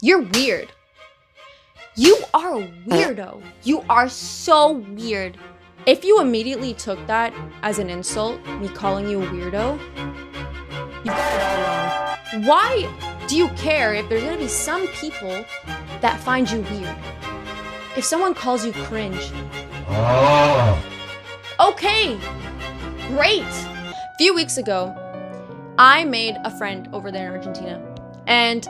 You're weird. You are a weirdo. You are so weird. If you immediately took that as an insult, me calling you a weirdo, you got it all wrong. Why do you care if there's gonna be some people that find you weird? If someone calls you cringe, okay, great. A few weeks ago, I made a friend over there in Argentina, and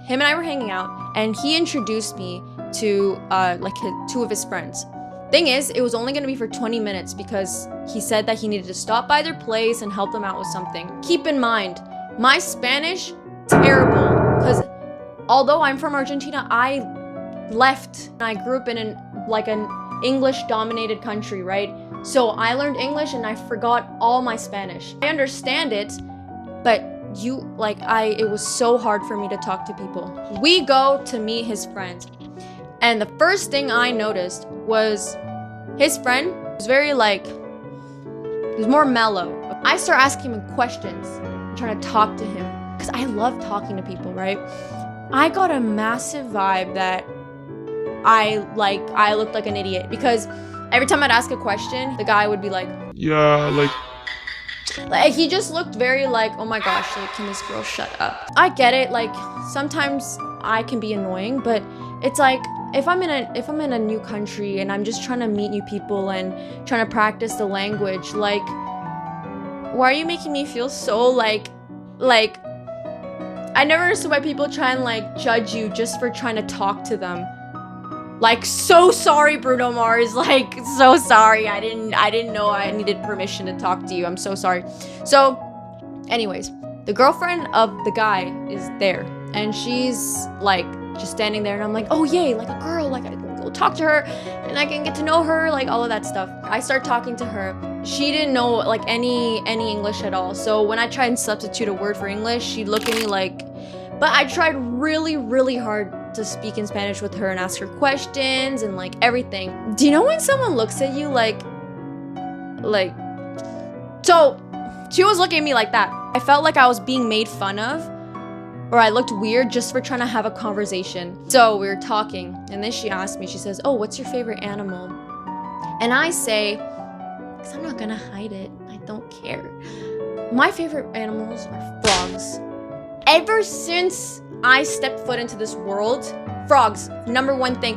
him and I were hanging out, and he introduced me to two of his friends. Thing is, it was only gonna be for 20 minutes because he said that he needed to stop by their place and help them out with something. Keep in mind, my Spanish, terrible, because although I'm from Argentina, I left. I grew up in an English-dominated country, right? So I learned English and I forgot all my Spanish. I understand it, but it was so hard for me to talk to people. We go to meet his friends, and the first thing I noticed was his friend was he was more mellow. I start asking him questions, trying to talk to him, because I love talking to people, right? I got a massive vibe that I looked like an idiot, because every time I'd ask a question, the guy would be like, yeah, like he just looked very like, oh my gosh, like, can this girl shut up? I get it, like, sometimes I can be annoying, but it's like, if I'm in a new country and I'm just trying to meet new people and trying to practice the language, like, why are you making me feel so like, I never understood why people try and like judge you just for trying to talk to them. Like, so sorry, Bruno Mars, like, so sorry. I didn't know I needed permission to talk to you. I'm so sorry. So, anyways, the girlfriend of the guy is there, and she's like just standing there, and I'm like, oh yay, like a girl, like I can go talk to her and I can get to know her, like all of that stuff. I start talking to her. She didn't know like any English at all. So when I tried and substitute a word for English, she'd look at me like, but I tried really, really hard to speak in Spanish with her and ask her questions and like everything. Do you know when someone looks at you like, so she was looking at me like that. I felt like I was being made fun of, or I looked weird just for trying to have a conversation. So we were talking, and then she asked me, she says, oh, what's your favorite animal? And I say, because I'm not gonna hide it, I don't care. My favorite animals are frogs. Ever since I stepped foot into this world, frogs, number one thing.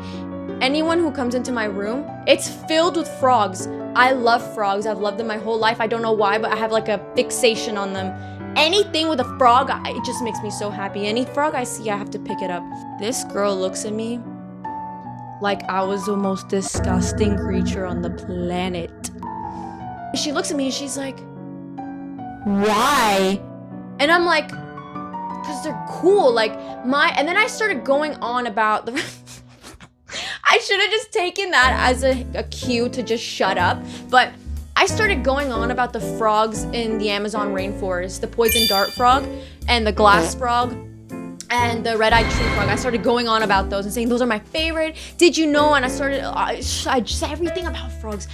Anyone who comes into my room, it's filled with frogs. I love frogs. I've loved them my whole life. I don't know why, but I have like a fixation on them. Anything with a frog, it just makes me so happy. Any frog I see, I have to pick it up. This girl looks at me like I was the most disgusting creature on the planet. She looks at me and she's like, why? And I'm like, because they're cool, and then I started going on about the I should have just taken that as a cue to just shut up, but I started going on about the frogs in the Amazon rainforest, the poison dart frog and the glass frog and the red-eyed tree frog. I started going on about those and saying those are my favorite. Did you know? And I just said everything about frogs.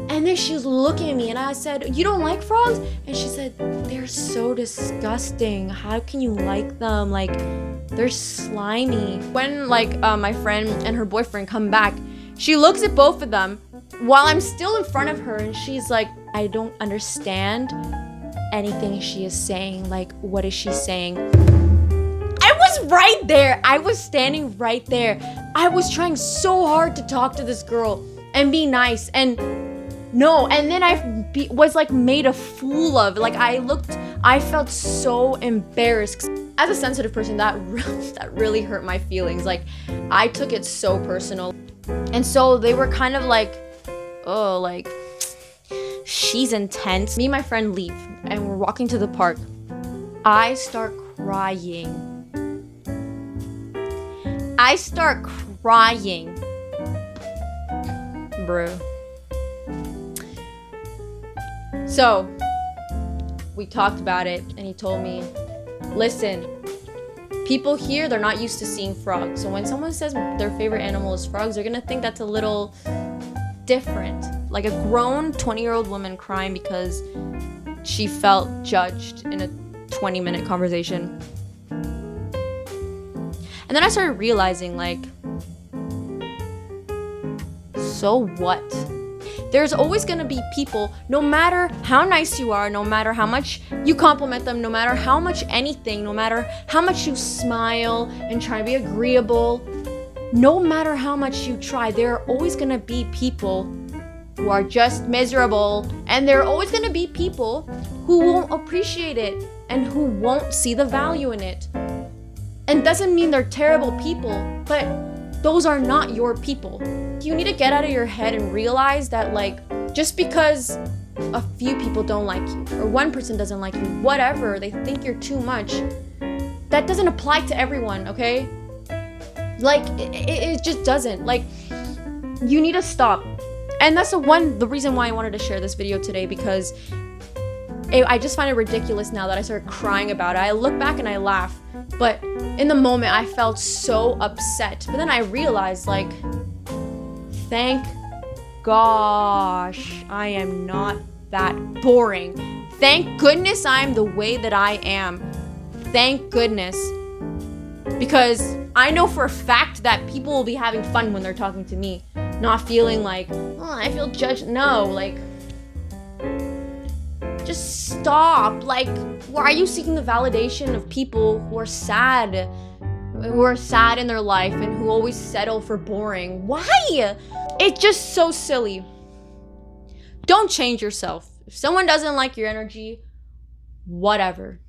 And then she was looking at me and I said, you don't like frogs? And she said, they're so disgusting. How can you like them? Like, they're slimy. When my friend and her boyfriend come back, she looks at both of them while I'm still in front of her, and she's like, I don't understand anything she is saying. Like, what is she saying? I was right there. I was standing right there. I was trying so hard to talk to this girl and be nice, and no, and then I was like made a fool of. Like, I felt so embarrassed. As a sensitive person, that really hurt my feelings. Like, I took it so personal. And so they were kind of like, oh, like, she's intense. Me and my friend leave, and we're walking to the park. I start crying. Bro. So, we talked about it, and he told me, listen, people here, they're not used to seeing frogs. So when someone says their favorite animal is frogs, they're gonna think that's a little different. Like a grown 20-year-old woman crying because she felt judged in a 20-minute conversation. And then I started realizing, like, so what? There's always gonna be people, no matter how nice you are, no matter how much you compliment them, no matter how much anything, no matter how much you smile and try to be agreeable, no matter how much you try, there are always gonna be people who are just miserable, and there are always gonna be people who won't appreciate it and who won't see the value in it. And doesn't mean they're terrible people, but those are not your people. You need to get out of your head and realize that, like, just because a few people don't like you, or one person doesn't like you, whatever, they think you're too much, that doesn't apply to everyone, okay? Like, it just doesn't. Like, you need to stop. And that's the reason why I wanted to share this video today, because I just find it ridiculous now that I started crying about it. I look back and I laugh, but in the moment I felt so upset. But then I realized, like, thank gosh I am not that boring. Thank goodness I'm the way that I am. Thank goodness. Because I know for a fact that people will be having fun when they're talking to me, not feeling like, oh, I feel judged. No, like, just stop. Like, why are you seeking the validation of people who are sad in their life and who always settle for boring? Why? It's just so silly. Don't change yourself. If someone doesn't like your energy, whatever.